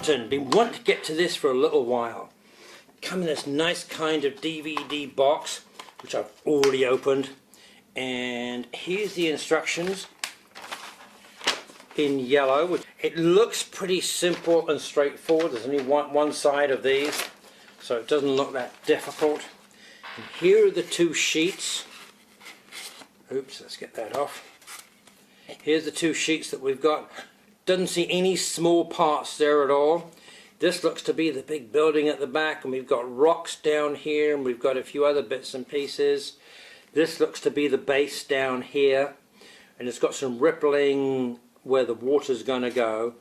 Fountain. Been wanting to get to this for a little while. Come in this nice kind of DVD box, which I've already opened. And here's the instructions in yellow. It looks pretty simple and straightforward. There's only one side of these, so it doesn't look that difficult. And here are the two sheets. Oops, let's get that off. Here's the two sheets that we've got. Doesn't see any small parts there at all. This looks to be the big building at the back, and we've got rocks down here, and we've got a few other bits and pieces. This looks to be the base down here, and it's got some rippling where the water's going to go.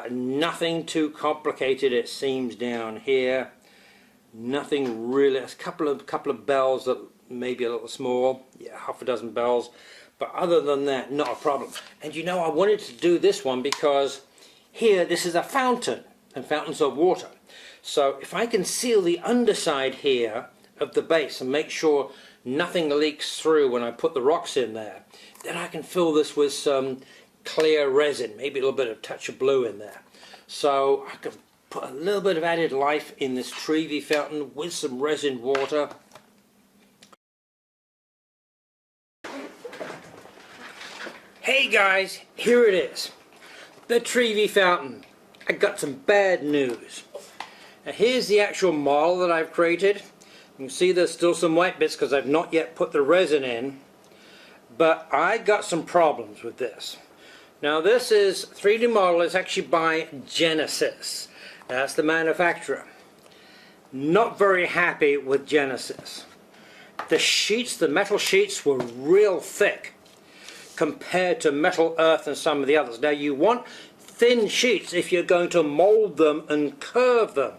Nothing too complicated, it seems, down here. Nothing really. There's a couple of bells that may be a little small. Yeah, half a dozen bells. But other than that, not a problem. And you know, I wanted to do this one because here, this is a fountain, and fountains are water. So if I can seal the underside here of the base and make sure nothing leaks through when I put the rocks in there, then I can fill this with some clear resin, maybe a little bit of touch of blue in there. So I can put a little bit of added life in this Trevi Fountain with some resin water. Hey guys, here it is, the Trevi Fountain. I got some bad news. Now here's the actual model that I've created. You can see there's still some white bits because I've not yet put the resin in, but I got some problems with this. Now this is 3D model is actually by Genesis. That's the manufacturer. Not very happy with Genesis. The sheets, the metal sheets, were real thick compared to Metal Earth and some of the others. Now you want thin sheets if you're going to mold them and curve them.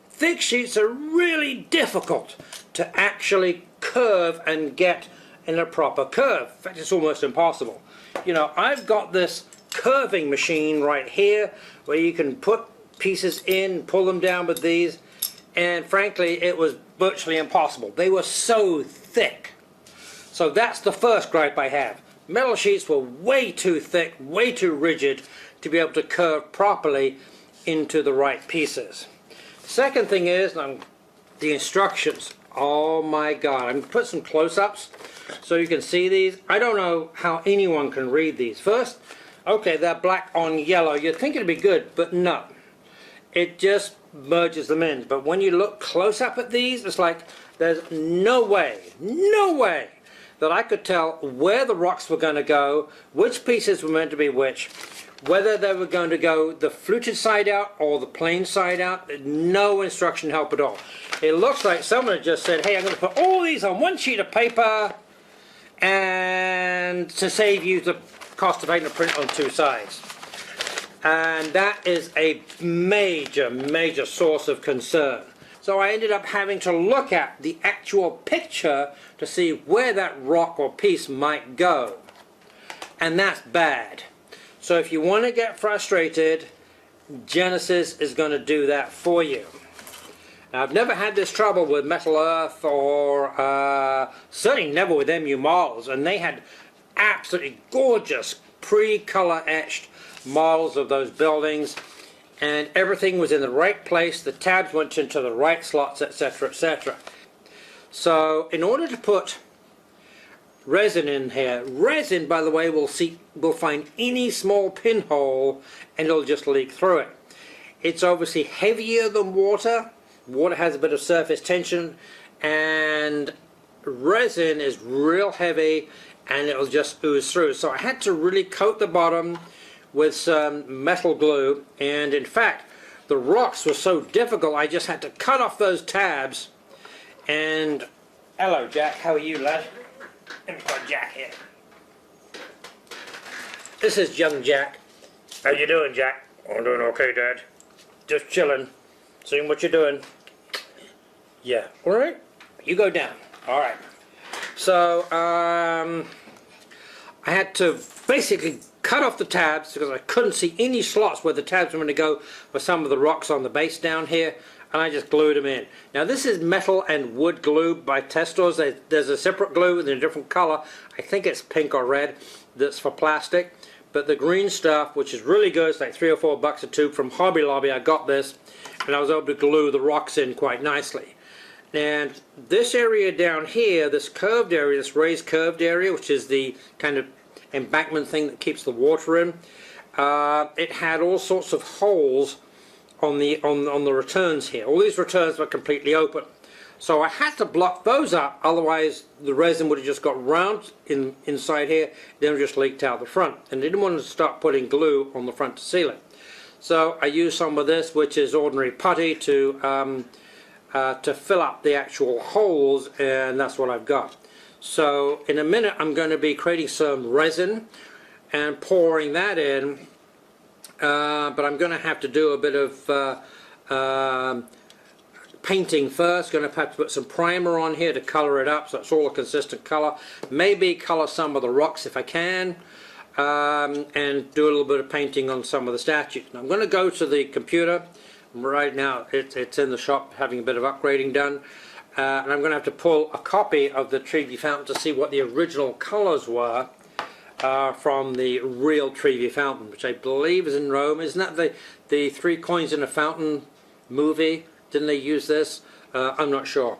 Thick sheets are really difficult to actually curve and get in a proper curve. In fact, it's almost impossible. You know, I've got this curving machine right here where you can put pieces in, pull them down with these, and frankly it was virtually impossible. They were so thick. So that's the first gripe I have. Metal sheets were way too thick, way too rigid to be able to curve properly into the right pieces. Second thing is the instructions. Oh my God, I'm going to put some close-ups so you can see these. I don't know how anyone can read these. First, okay, they're black on yellow. You'd think it'd be good, but no. It just merges them in. But when you look close up at these, it's like there's no way that I could tell where the rocks were going to go, which pieces were meant to be which, whether they were going to go the fluted side out or the plain side out. No instruction help at all. It looks like someone had just said, hey, I'm going to put all these on one sheet of paper and to save you the cost of having to print on two sides. And that is a major source of concern. So I ended up having to look at the actual picture to see where that rock or piece might go. And that's bad. So if you want to get frustrated, Genesis is going to do that for you. Now, I've never had this trouble with Metal Earth or certainly never with MU models, and they had absolutely gorgeous pre-color etched models of those buildings, and everything was in the right place, the tabs went into the right slots, etc., etc. So in order to put resin in here, resin, by the way, will find any small pinhole and it'll just leak through it. It's obviously heavier than water. Water has a bit of surface tension, and resin is real heavy and it'll just ooze through. So I had to really coat the bottom with some metal glue, and in fact the rocks were so difficult I just had to cut off those tabs. And hello Jack, how are you lad? Let me put Jack here. This is young Jack. How you doing, Jack? I'm doing okay, Dad. Just chilling, seeing what you're doing. Yeah, alright, you go down. Alright, so I had to basically cut off the tabs because I couldn't see any slots where the tabs were going to go for some of the rocks on the base down here, and I just glued them in. Now this is metal and wood glue by test stores. There's a separate glue in a different color. I think it's pink or red that's for plastic, But the green stuff, which is really good, it's like $3 or $4 a tube from Hobby Lobby. I got this, and I was able to glue the rocks in quite nicely. And this area down here, this curved area, this raised curved area, which is the kind of embankment thing that keeps the water in, it had all sorts of holes on the returns here. All these returns were completely open. So I had to block those up, otherwise the resin would have just got round inside here, then just leaked out the front. And I didn't want to start putting glue on the front to seal it. So I used some of this, which is ordinary putty, to fill up the actual holes, and that's what I've got. So in a minute I'm going to be creating some resin and pouring that in, but I'm going to have to do a bit of painting first. Going to have to put some primer on here to color it up so it's all a consistent color. Maybe color some of the rocks if I can, and do a little bit of painting on some of the statues. Now I'm going to go to the computer. Right now it's in the shop having a bit of upgrading done, and I'm going to have to pull a copy of the Trevi Fountain to see what the original colors were from the real Trevi Fountain, which I believe is in Rome. Isn't that the Three Coins in a Fountain movie? Didn't they use this? I'm not sure.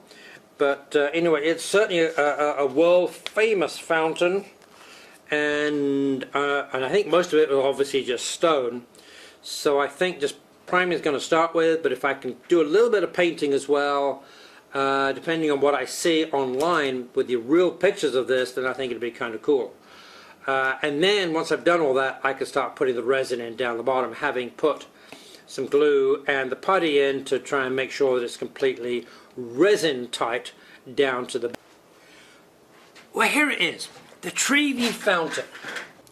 But anyway, it's certainly a world famous fountain, and I think most of it was obviously just stone. So I think just priming is going to start with, but if I can do a little bit of painting as well, depending on what I see online with the real pictures of this, then I think it'd be kind of cool. And then once I've done all that, I can start putting the resin in down the bottom, having put some glue and the putty in to try and make sure that it's completely resin tight down to the... Well, here it is, the Trevi Fountain.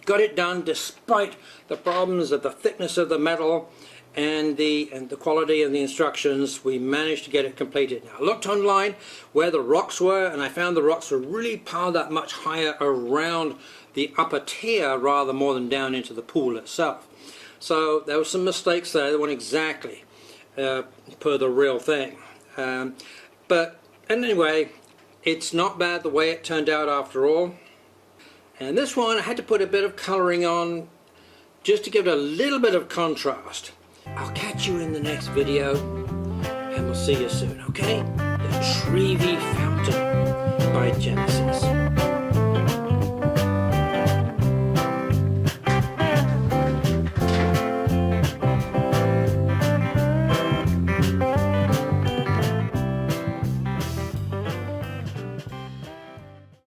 Got it done despite the problems of the thickness of the metal and the quality and the instructions. We managed to get it completed. Now I looked online where the rocks were, and I found the rocks were really piled up much higher around the upper tier rather more than down into the pool itself. So there were some mistakes there. They weren't exactly per the real thing. But anyway, it's not bad the way it turned out after all. And this one I had to put a bit of colouring on just to give it a little bit of contrast. I'll catch you in the next video, and we'll see you soon, okay? The Trevi Fountain by Genesis.